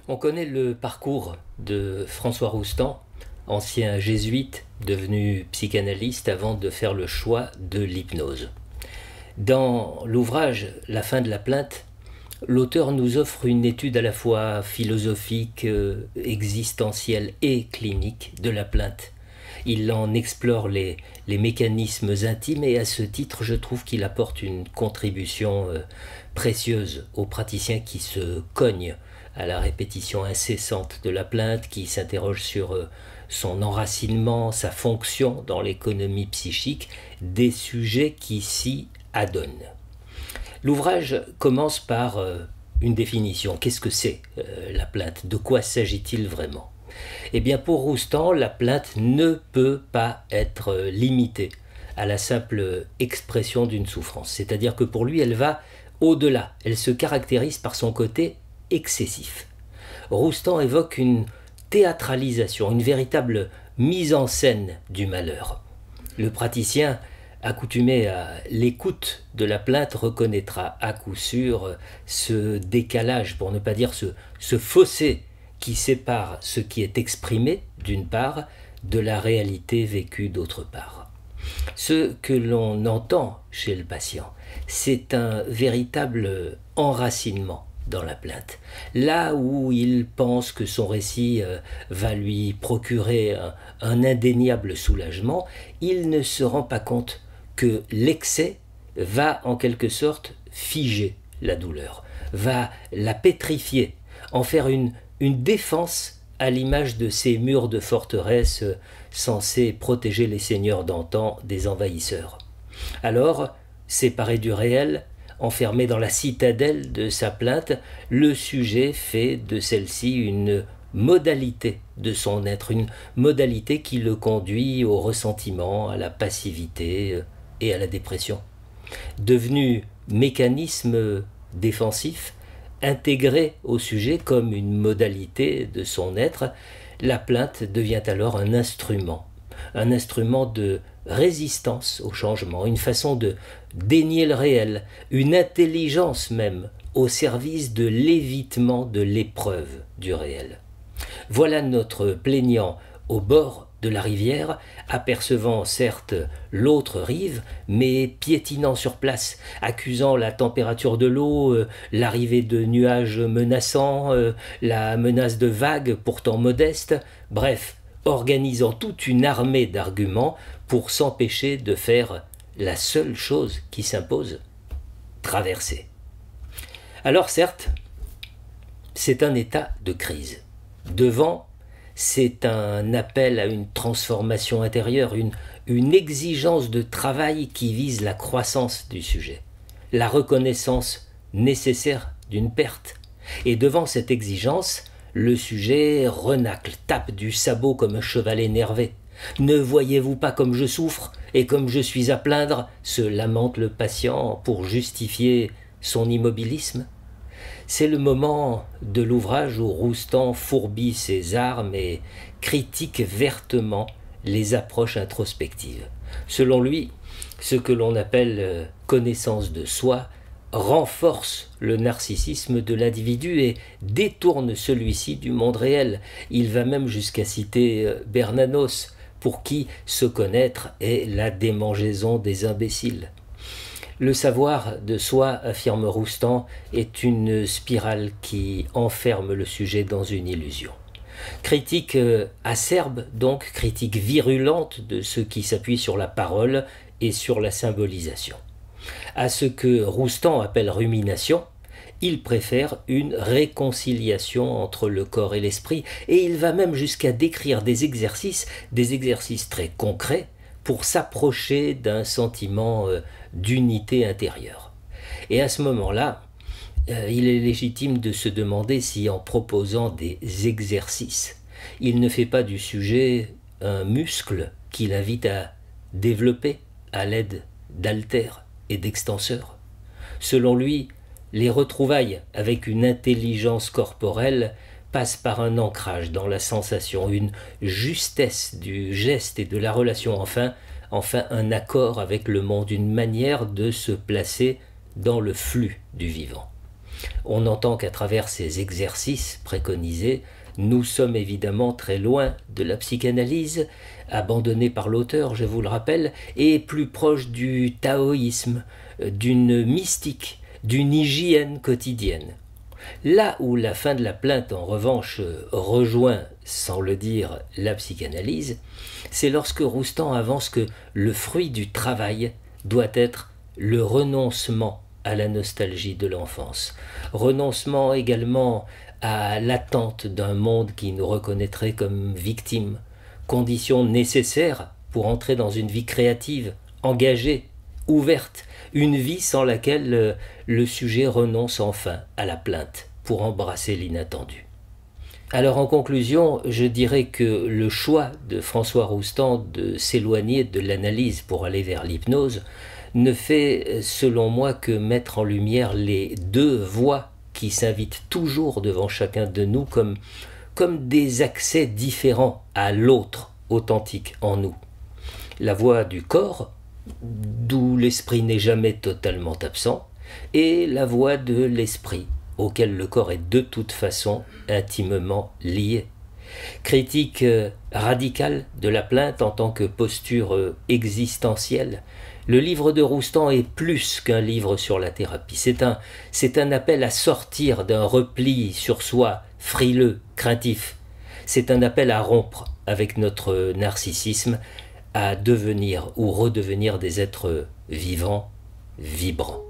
On connaît le parcours de François Roustan, ancien jésuite devenu psychanalyste avant de faire le choix de l'hypnose. Dans l'ouvrage La fin de la plainte, l'auteur nous offre une étude à la fois philosophique, existentielle et clinique de la plainte. Il en explore les mécanismes intimes et à ce titre, je trouve qu'il apporte une contribution précieuse aux praticiens qui se cognent à la répétition incessante de la plainte, qui s'interroge sur son enracinement, sa fonction dans l'économie psychique, des sujets qui s'y adonnent. L'ouvrage commence par une définition. Qu'est-ce que c'est la plainte? De quoi s'agit-il vraiment? Eh bien, pour Roustan, la plainte ne peut pas être limitée à la simple expression d'une souffrance. C'est-à-dire que pour lui, elle va au-delà. Elle se caractérise par son côté excessif. Roustan évoque une théâtralisation, une véritable mise en scène du malheur. Le praticien accoutumé à l'écoute de la plainte reconnaîtra à coup sûr ce décalage, pour ne pas dire ce fossé qui sépare ce qui est exprimé d'une part de la réalité vécue d'autre part. Ce que l'on entend chez le patient, c'est un véritable enracinement dans la plainte. Là où il pense que son récit va lui procurer un indéniable soulagement, il ne se rend pas compte que l'excès va en quelque sorte figer la douleur, va la pétrifier, en faire une défense à l'image de ces murs de forteresse censés protéger les seigneurs d'antan des envahisseurs. Alors, séparé du réel, enfermé dans la citadelle de sa plainte, le sujet fait de celle-ci une modalité de son être, une modalité qui le conduit au ressentiment, à la passivité et à la dépression. Devenu mécanisme défensif, intégré au sujet comme une modalité de son être, la plainte devient alors un instrument de résistance au changement, une façon de dénier le réel, une intelligence même au service de l'évitement de l'épreuve du réel. Voilà notre plaignant au bord de la rivière, apercevant certes l'autre rive, mais piétinant sur place, accusant la température de l'eau, l'arrivée de nuages menaçants, la menace de vagues pourtant modestes, bref, organisant toute une armée d'arguments pour s'empêcher de faire la seule chose qui s'impose, traverser. Alors certes, c'est un état de crise. Devant, c'est un appel à une transformation intérieure, une exigence de travail qui vise la croissance du sujet, la reconnaissance nécessaire d'une perte. Et devant cette exigence, le sujet renacle, tape du sabot comme un cheval énervé. « Ne voyez-vous pas comme je souffre et comme je suis à plaindre ?» se lamente le patient pour justifier son immobilisme. C'est le moment de l'ouvrage où Roustan fourbit ses armes et critique vertement les approches introspectives. Selon lui, ce que l'on appelle connaissance de soi renforce le narcissisme de l'individu et détourne celui-ci du monde réel. Il va même jusqu'à citer Bernanos, pour qui se connaître est la démangeaison des imbéciles. Le savoir de soi, affirme Roustan, est une spirale qui enferme le sujet dans une illusion. Critique acerbe, donc critique virulente de ceux qui s'appuient sur la parole et sur la symbolisation. À ce que Roustan appelle rumination, il préfère une réconciliation entre le corps et l'esprit, et il va même jusqu'à décrire des exercices très concrets, pour s'approcher d'un sentiment d'unité intérieure. Et à ce moment-là, il est légitime de se demander si en proposant des exercices, il ne fait pas du sujet un muscle qu'il invite à développer à l'aide d'haltères et d'extenseurs. Selon lui, les retrouvailles avec une intelligence corporelle passent par un ancrage dans la sensation, une justesse du geste et de la relation, enfin un accord avec le monde, une manière de se placer dans le flux du vivant. On entend qu'à travers ces exercices préconisés, nous sommes évidemment très loin de la psychanalyse, abandonnée par l'auteur, je vous le rappelle, et plus proche du taoïsme, d'une mystique, d'une hygiène quotidienne. Là où la fin de la plainte, en revanche, rejoint, sans le dire, la psychanalyse, c'est lorsque Roustan avance que le fruit du travail doit être le renoncement à la nostalgie de l'enfance, renoncement également à l'attente d'un monde qui nous reconnaîtrait comme victimes, condition nécessaire pour entrer dans une vie créative, engagée, ouverte, une vie sans laquelle le sujet renonce enfin à la plainte pour embrasser l'inattendu. Alors en conclusion, je dirais que le choix de François Roustan de s'éloigner de l'analyse pour aller vers l'hypnose ne fait, selon moi, que mettre en lumière les deux voies qui s'invitent toujours devant chacun de nous comme des accès différents à l'autre authentique en nous. La voie du corps, d'où l'esprit n'est jamais totalement absent, et la voie de l'esprit, auquel le corps est de toute façon intimement lié. Critique radicale de la plainte en tant que posture existentielle, le livre de Roustan est plus qu'un livre sur la thérapie. C'est un appel à sortir d'un repli sur soi frileux, craintif. C'est un appel à rompre avec notre narcissisme, à devenir ou redevenir des êtres vivants, vibrants.